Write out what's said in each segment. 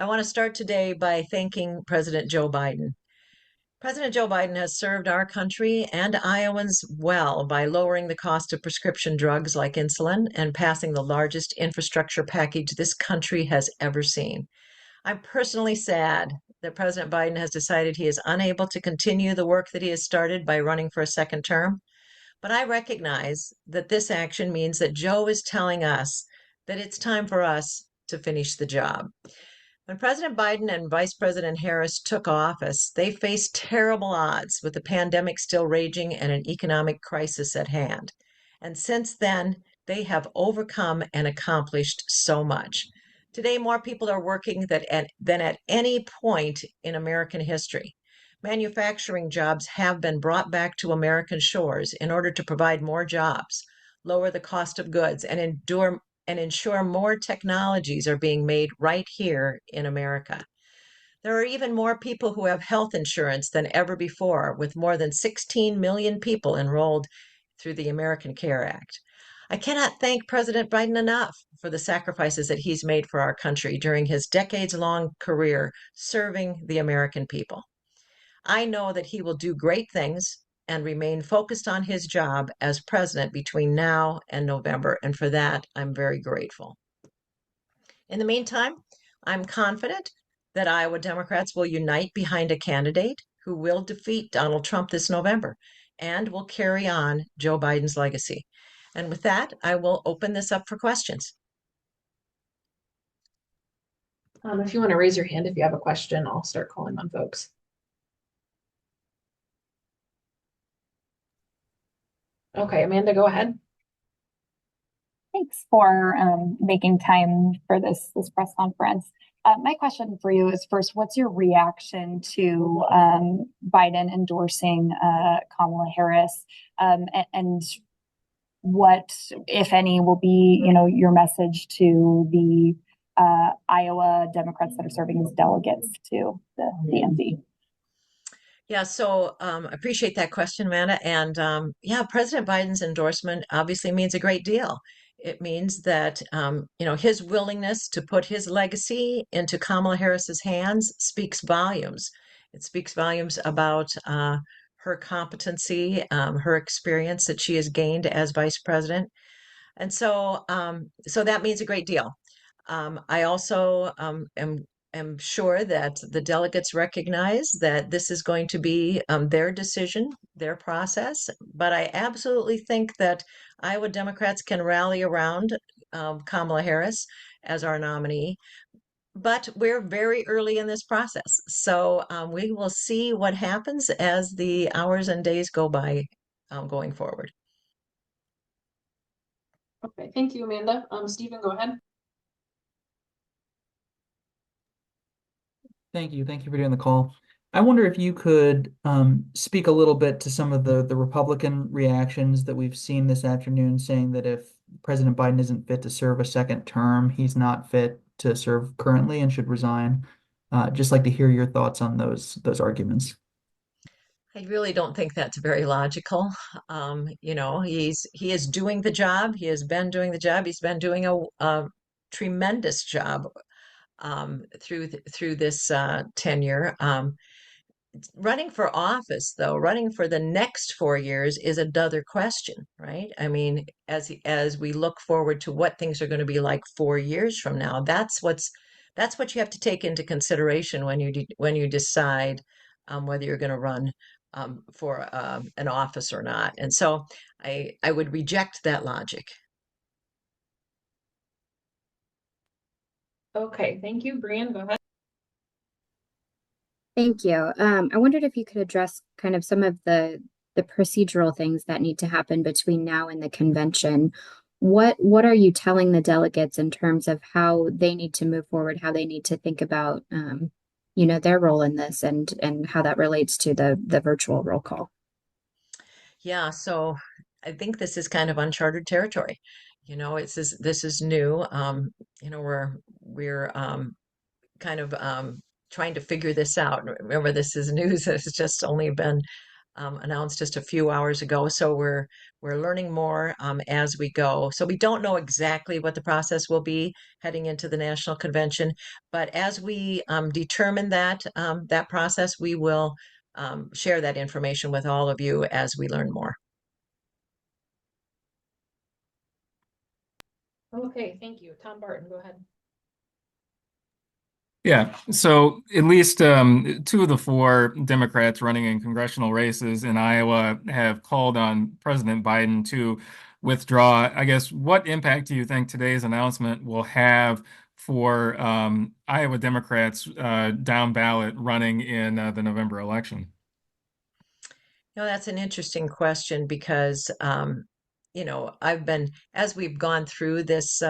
I want to start today by thanking President Joe Biden. President Joe Biden has served our country and Iowans well by lowering the cost of prescription drugs like insulin and passing the largest infrastructure package this country has ever seen. I'm personally sad that President Biden has decided he is unable to continue the work that he has started by running for a second term. But I recognize that this action means that Joe is telling us that it's time for us to finish the job. When President Biden and Vice President Harris took office, they faced terrible odds with the pandemic still raging and an economic crisis at hand. And since then, they have overcome and accomplished so much. Today, more people are working than at any point in American history. Manufacturing jobs have been brought back to American shores in order to provide more jobs, lower the cost of goods, and ensure more technologies are being made right here in America. There are even more people who have health insurance than ever before, with more than 16 million people enrolled through the American Care Act. I cannot thank President Biden enough for the sacrifices that he's made for our country during his decades long career serving the American people. I know that he will do great things and remain focused on his job as president between now and November. And for that, I'm very grateful. In the meantime, I'm confident that Iowa Democrats will unite behind a candidate who will defeat Donald Trump this November and will carry on Joe Biden's legacy. And with that, I will open this up for questions. If you want to raise your hand if you have a question, I'll start calling on folks. Okay, Amanda, go ahead. Thanks for making time for this press conference. My question for you is first, what's your reaction to Biden endorsing Kamala Harris, and what, if any, will be your message to the Iowa Democrats that are serving as delegates to the DMV? Yeah, so I appreciate that question, Amanda. And yeah, President Biden's endorsement obviously means a great deal. It means that his willingness to put his legacy into Kamala Harris's hands speaks volumes. It speaks volumes about her competency, her experience that she has gained as vice president, and so that means a great deal. I also am sure that the delegates recognize that this is going to be their decision, their process. But I absolutely think that Iowa Democrats can rally around Kamala Harris as our nominee. But we're very early in this process. So we will see what happens as the hours and days go by going forward. Okay, thank you, Amanda. Stephen, go ahead. Thank you. Thank you for doing the call. I wonder if you could speak a little bit to some of the Republican reactions that we've seen this afternoon, saying that if President Biden isn't fit to serve a second term, he's not fit to serve currently and should resign. Just like to hear your thoughts on those arguments. I really don't think that's very logical. He is doing the job. He has been doing the job. He's been doing a tremendous job through this tenure. Running for office, though, running for the next 4 years is another question, right? I mean, as we look forward to what things are going to be like 4 years from now, that's what you have to take into consideration when you decide whether you're going to run for an office or not. And so I would reject that logic. Okay, thank you. Brian, go ahead. Thank you. I wondered if you could address kind of some of the procedural things that need to happen between now and the convention. What are you telling the delegates in terms of how they need to move forward, how they need to think about their role in this and how that relates to the virtual roll call? Yeah, so I think this is kind of uncharted territory. This is new. We're kind of trying to figure this out. Remember, this is news that has just only been announced just a few hours ago. So we're learning more as we go. So we don't know exactly what the process will be heading into the national convention, but as we determine that process, we will share that information with all of you as we learn more. Okay, thank you. Tom Barton, go ahead. Yeah, so at least two of the four Democrats running in congressional races in Iowa have called on President Biden to withdraw. I guess, what impact do you think today's announcement will have for Iowa Democrats down ballot running in the November election? That's an interesting question because, as we've gone through this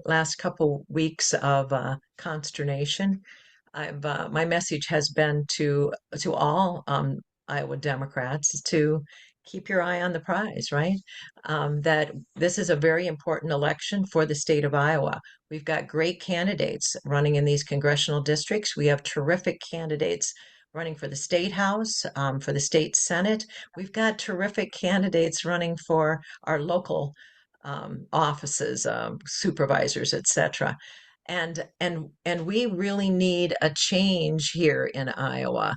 last couple weeks of consternation, my message has been to all Iowa Democrats to keep your eye on the prize, right? That this is a very important election for the state of Iowa. We've got great candidates running in these congressional districts. We have terrific candidates running for the state house, for the state senate. We've got terrific candidates running for our local offices, supervisors, etc. And we really need a change here in Iowa.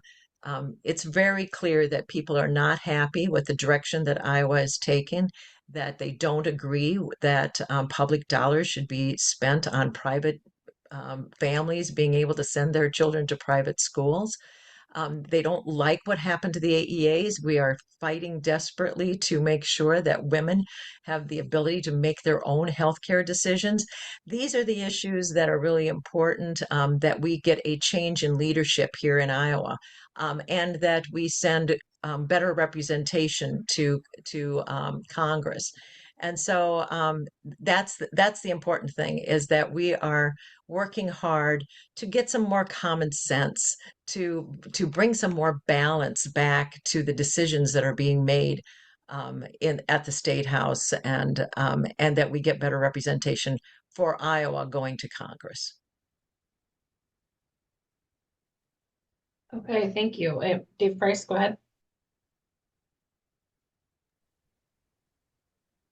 It's very clear that people are not happy with the direction that Iowa is taking, that they don't agree that public dollars should be spent on private families being able to send their children to private schools. They don't like what happened to the AEAs. We are fighting desperately to make sure that women have the ability to make their own healthcare decisions. These are the issues that are really important, that we get a change in leadership here in Iowa, and that we send better representation to Congress. And so that's the important thing, is that we are working hard to get some more common sense, to bring some more balance back to the decisions that are being made in at the state house, and that we get better representation for Iowa going to Congress. Okay, thank you. Dave Price, go ahead.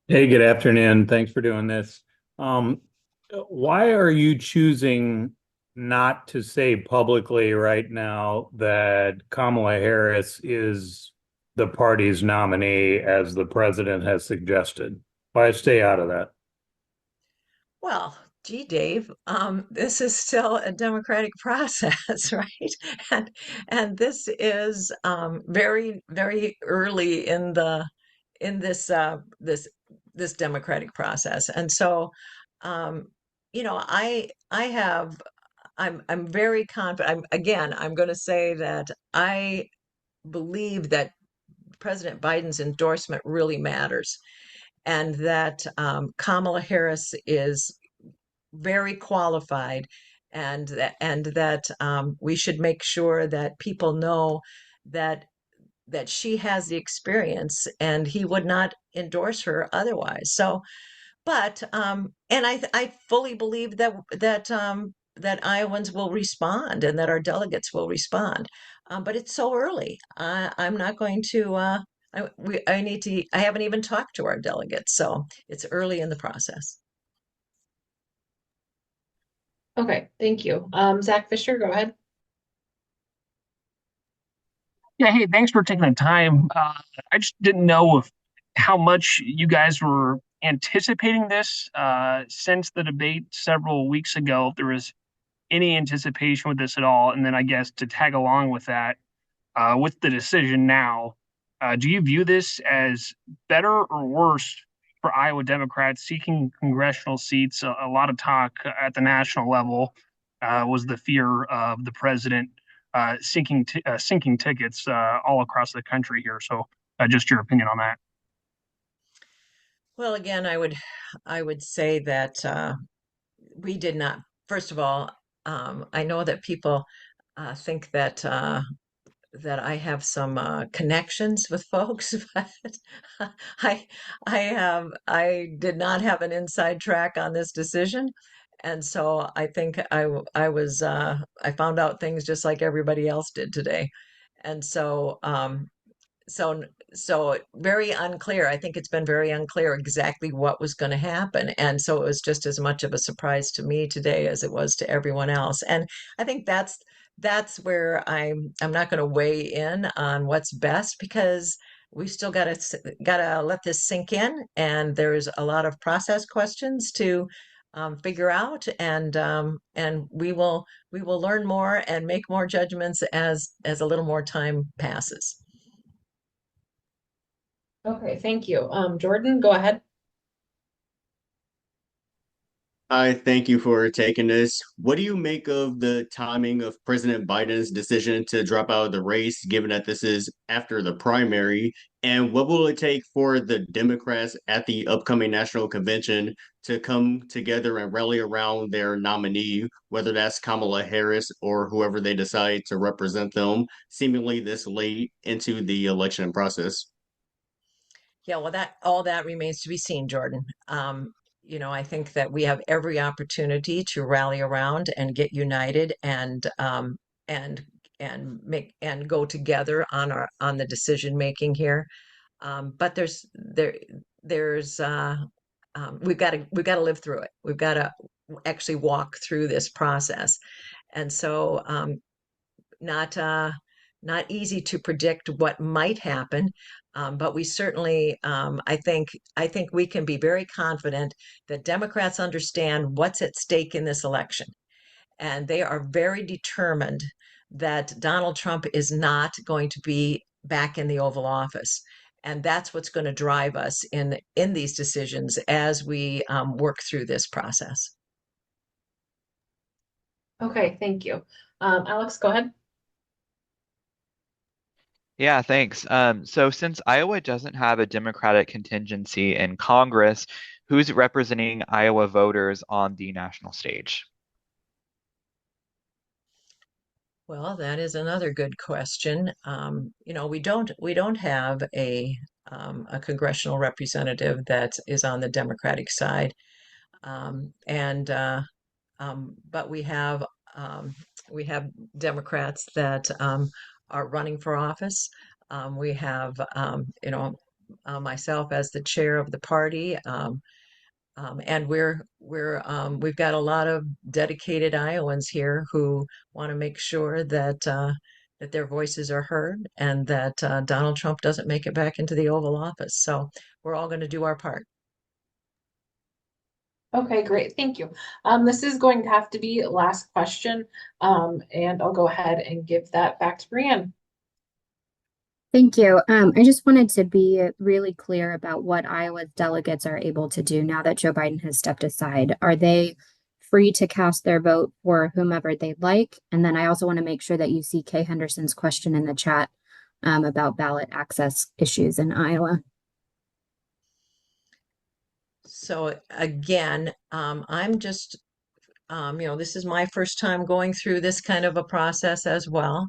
Hey, good afternoon. Thanks for doing this. Why are you choosing not to say publicly right now that Kamala Harris is the party's nominee, as the president has suggested? Why stay out of that? Well, gee, Dave, this is still a democratic process, right? And and this is very, very early in this democratic process. And so, um, I have I'm very confident. I'm going to say that I believe that President Biden's endorsement really matters, and that Kamala Harris is very qualified, and that we should make sure that people know that she has the experience, and he would not endorse her otherwise. So, but and I fully believe that Iowans will respond, and that our delegates will respond. But it's so early. I'm not going to. I need to. I haven't even talked to our delegates, so it's early in the process. Okay, thank you. Zach Fisher, go ahead. Yeah, hey, thanks for taking the time. I just didn't know if how much you guys were anticipating this since the debate several weeks ago, if there was any anticipation with this at all. And then I guess to tag along with that, with the decision now, do you view this as better or worse for Iowa Democrats seeking congressional seats? A lot of talk at the national level was the fear of the president sinking tickets all across the country here. So, just your opinion on that. Well, again, I would say that we did not. First of all, I know that people think that I have some connections with folks, but I I did not have an inside track on this decision, and so I think I found out things just like everybody else did today, and so so so very unclear. I think it's been very unclear exactly what was going to happen. And so it was just as much of a surprise to me today as it was to everyone else. And I think that's where I'm not going to weigh in on what's best because we still got to let this sink in, and there's a lot of process questions to figure out, and we will learn more and make more judgments as a little more time passes. Okay, thank you. Jordan, go ahead. I thank you for taking this. What do you make of the timing of President Biden's decision to drop out of the race, given that this is after the primary? And what will it take for the Democrats at the upcoming national convention to come together and rally around their nominee, whether that's Kamala Harris or whoever they decide to represent them, seemingly this late into the election process? Yeah, well, that all that remains to be seen, Jordan. I think that we have every opportunity to rally around and get united and and go together on the decision making here. But there's we've got to live through it. We've got to actually walk through this process, and so not not easy to predict what might happen, but we certainly, I think we can be very confident that Democrats understand what's at stake in this election, and they are very determined that Donald Trump is not going to be back in the Oval Office. And that's what's going to drive us in these decisions as we work through this process. Okay, thank you. Alex, go ahead. Yeah, thanks. So since Iowa doesn't have a Democratic contingency in Congress, who's representing Iowa voters on the national stage? Well, that is another good question. We don't have a congressional representative that is on the Democratic side, and but we have Democrats that are running for office. We have myself as the chair of the party. And we've got a lot of dedicated Iowans here who want to make sure that their voices are heard and that Donald Trump doesn't make it back into the Oval Office. So we're all going to do our part. Okay, great. Thank you. This is going to have to be last question. And I'll go ahead and give that back to Brianne. Thank you. I just wanted to be really clear about what Iowa's delegates are able to do now that Joe Biden has stepped aside. Are they free to cast their vote for whomever they'd like? And then I also want to make sure that you see Kay Henderson's question in the chat about ballot access issues in Iowa. So again, I'm just, this is my first time going through this kind of a process as well.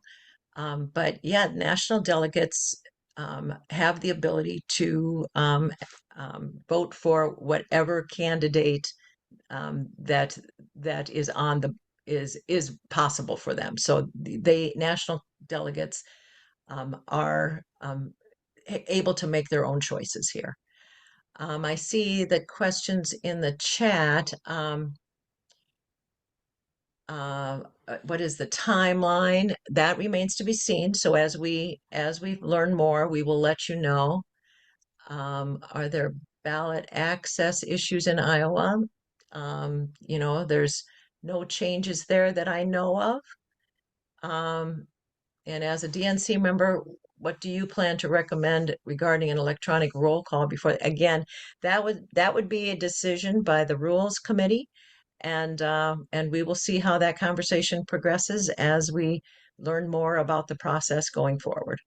But yeah, national delegates have the ability to vote for whatever candidate that is on the is possible for them. So they national delegates are able to make their own choices here. I see the questions in the chat. What is the timeline? That remains to be seen. So as we learn more, we will let you know. Are there ballot access issues in Iowa? There's no changes there that I know of. And as a DNC member, what do you plan to recommend regarding an electronic roll call before? Again, that would be a decision by the Rules Committee, and we will see how that conversation progresses as we learn more about the process going forward.